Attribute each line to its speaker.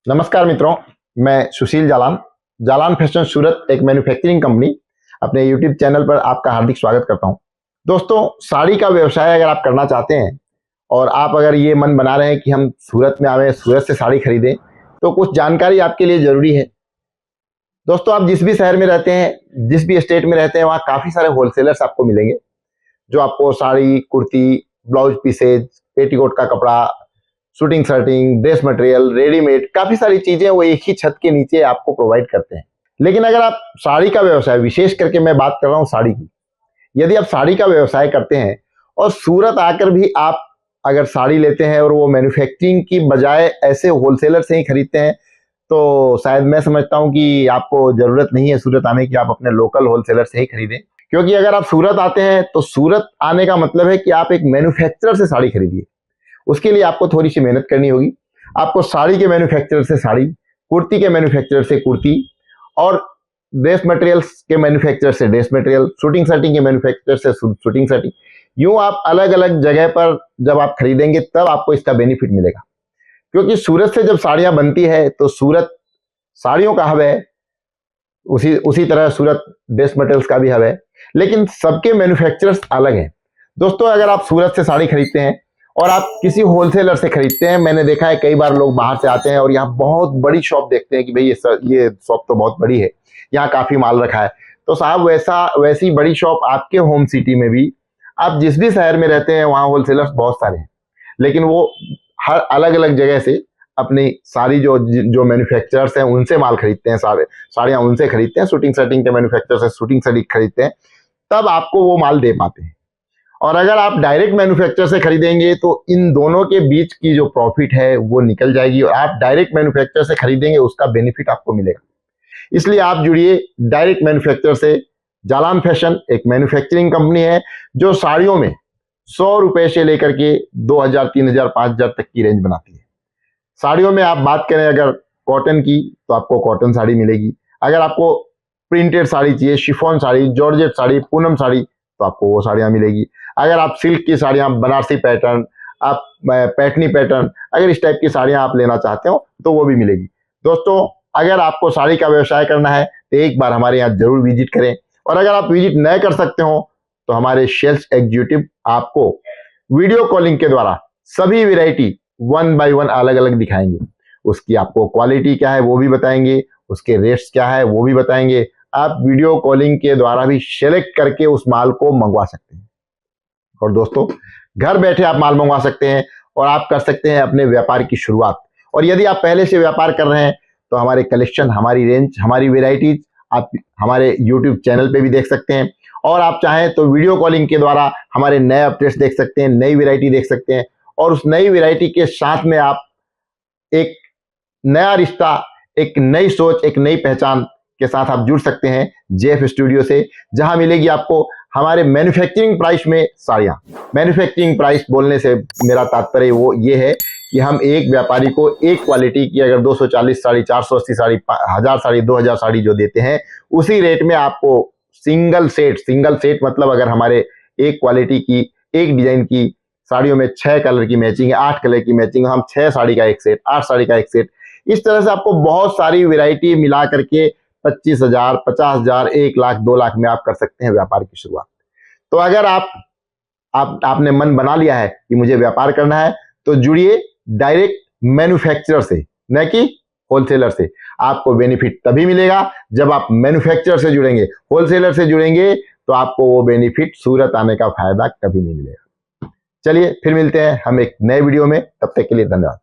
Speaker 1: नमस्कार मित्रों, मैं सुशील जालान। जालान फैशन सूरत एक मैन्युफैक्चरिंग कंपनी अपने यूट्यूब चैनल पर आपका हार्दिक स्वागत करता हूं। दोस्तों, साड़ी का व्यवसाय अगर आप करना चाहते हैं और आप अगर ये मन बना रहे हैं कि हम सूरत में आवे, सूरत से साड़ी खरीदें, तो कुछ जानकारी आपके लिए जरूरी है। दोस्तों, आप जिस भी शहर में रहते हैं, जिस भी स्टेट में रहते हैं, वहाँ काफी सारे होलसेलर्स आपको मिलेंगे जो आपको sari, kurti, blouse pieces, petticoat का कपड़ा, shooting shirting, dress material, readymade, काफी सारी चीजें वो एक ही छत के नीचे आपको प्रोवाइड करते हैं। लेकिन अगर आप साड़ी का व्यवसाय, विशेष करके मैं बात कर रहा हूँ साड़ी की, यदि आप साड़ी का व्यवसाय करते हैं और सूरत आकर भी आप अगर साड़ी लेते हैं और वो मैन्युफैक्चरिंग की बजाय ऐसे होलसेलर से ही खरीदते हैं, तो शायद मैं समझता हूं कि आपको जरूरत नहीं है सूरत आने की, आप अपने लोकल होलसेलर से ही खरीदें। क्योंकि अगर आप सूरत आते हैं तो सूरत आने का मतलब है कि आप एक मैन्युफैक्चरर से साड़ी खरीदिए। उसके लिए आपको थोड़ी सी मेहनत करनी होगी। आपको साड़ी के मैन्युफैक्चरर से साड़ी, कुर्ती के मैन्युफैक्चरर से कुर्ती और ड्रेस मटेरियल्स के मैन्युफैक्चरर से ड्रेस मटेरियल, शूटिंग शर्टिंग के मैन्युफैक्चरर से शूटिंग शर्टिंग, यूं आप अलग अलग जगह पर जब आप खरीदेंगे तब आपको इसका बेनिफिट मिलेगा। क्योंकि सूरत से जब साड़ियां बनती है तो सूरत साड़ियों का हब है, उसी उसी तरह सूरत ड्रेस मटेरियल्स का भी हब है, लेकिन सबके मैन्युफैक्चरर्स अलग हैं। दोस्तों, अगर आप सूरत से साड़ी खरीदते हैं और आप किसी होलसेलर से खरीदते हैं, मैंने देखा है कई बार लोग बाहर से आते हैं और यहाँ बहुत बड़ी शॉप देखते हैं कि भाई ये शॉप तो बहुत बड़ी है, यहाँ काफी माल रखा है। तो साहब, वैसी बड़ी शॉप आपके होम सिटी में भी, आप जिस भी शहर में रहते हैं वहाँ होलसेलर्स बहुत सारे हैं, लेकिन वो हर अलग अलग जगह से अपनी सारी जो जो मैन्युफैक्चरर्स हैं उनसे माल खरीदते हैं, साड़ियाँ उनसे खरीदते हैं, शूटिंग शर्टिंग के मैन्युफैक्चर से शूटिंग शर्टिंग खरीदते हैं, तब आपको वो माल दे पाते हैं। और अगर आप डायरेक्ट मैन्युफैक्चर से खरीदेंगे तो इन दोनों के बीच की जो प्रॉफिट है वो निकल जाएगी और आप डायरेक्ट मैन्युफैक्चर से खरीदेंगे उसका बेनिफिट आपको मिलेगा। इसलिए आप जुड़िए डायरेक्ट मैन्युफैक्चर से। जालान फैशन एक मैन्युफैक्चरिंग कंपनी है जो साड़ियों में 100 रुपए से लेकर के 2000, 3000, 5000 तक की रेंज बनाती है। साड़ियों में आप बात करें अगर कॉटन की, तो आपको कॉटन साड़ी मिलेगी। अगर आपको प्रिंटेड साड़ी चाहिए, शिफॉन साड़ी, जॉर्जेट साड़ी, पूनम साड़ी, तो आपको वो साड़ियाँ मिलेगी। अगर आप सिल्क की साड़ियाँ, बनारसी पैटर्न, आप पैठनी पैटर्न, अगर इस टाइप की साड़ियाँ आप लेना चाहते हो तो वो भी मिलेगी। दोस्तों, अगर आपको साड़ी का व्यवसाय करना है तो एक बार हमारे यहाँ जरूर विजिट करें, और अगर आप विजिट न कर सकते हो तो हमारे सेल्स एग्जीक्यूटिव आपको वीडियो कॉलिंग के द्वारा सभी वैरायटी 1 बाय 1 अलग अलग दिखाएंगे। उसकी आपको क्वालिटी क्या है वो भी बताएंगे, उसके रेट्स क्या है वो भी बताएंगे। आप वीडियो कॉलिंग के द्वारा भी सेलेक्ट करके उस माल को मंगवा सकते हैं। और दोस्तों, घर बैठे आप माल मंगवा सकते हैं और आप कर सकते हैं अपने व्यापार की शुरुआत। और यदि आप पहले से व्यापार कर रहे हैं तो हमारे कलेक्शन, हमारी रेंज, हमारी वेराइटीज आप हमारे यूट्यूब चैनल पे भी देख सकते हैं। और आप चाहें तो वीडियो कॉलिंग के द्वारा हमारे नए अपडेट्स देख सकते हैं, नई वेराइटी देख सकते हैं। और उस नई वेराइटी के साथ में आप एक नया रिश्ता, एक नई सोच, एक नई पहचान के साथ आप जुड़ सकते हैं जेएफ स्टूडियो से, जहां मिलेगी आपको हमारे मैन्युफैक्चरिंग प्राइस में साड़ियां। मैन्युफैक्चरिंग प्राइस बोलने से मेरा तात्पर्य वो ये है कि हम एक व्यापारी को एक क्वालिटी की अगर 240 साड़ी, 480 साड़ी, 1000 साड़ी, 2000 साड़ी जो देते हैं, उसी रेट में आपको सिंगल सेट मतलब अगर हमारे एक क्वालिटी की, एक डिजाइन की साड़ियों में 6 कलर की मैचिंग है, 8 कलर की मैचिंग, हम 6 साड़ी का एक सेट, 8 साड़ी का एक सेट, इस तरह से आपको बहुत सारी वैरायटी मिला करके 25,000, 50,000, 1 लाख, 2 लाख में आप कर सकते हैं व्यापार की शुरुआत। तो अगर आपने मन बना लिया है कि मुझे व्यापार करना है, तो जुड़िए डायरेक्ट मैन्युफैक्चरर से, न कि होलसेलर से। आपको बेनिफिट तभी मिलेगा जब आप मैन्युफैक्चरर से जुड़ेंगे। होलसेलर से जुड़ेंगे तो आपको वो बेनिफिट, सूरत आने का फायदा कभी नहीं मिलेगा। चलिए फिर मिलते हैं हम एक नए वीडियो में, तब तक के लिए धन्यवाद।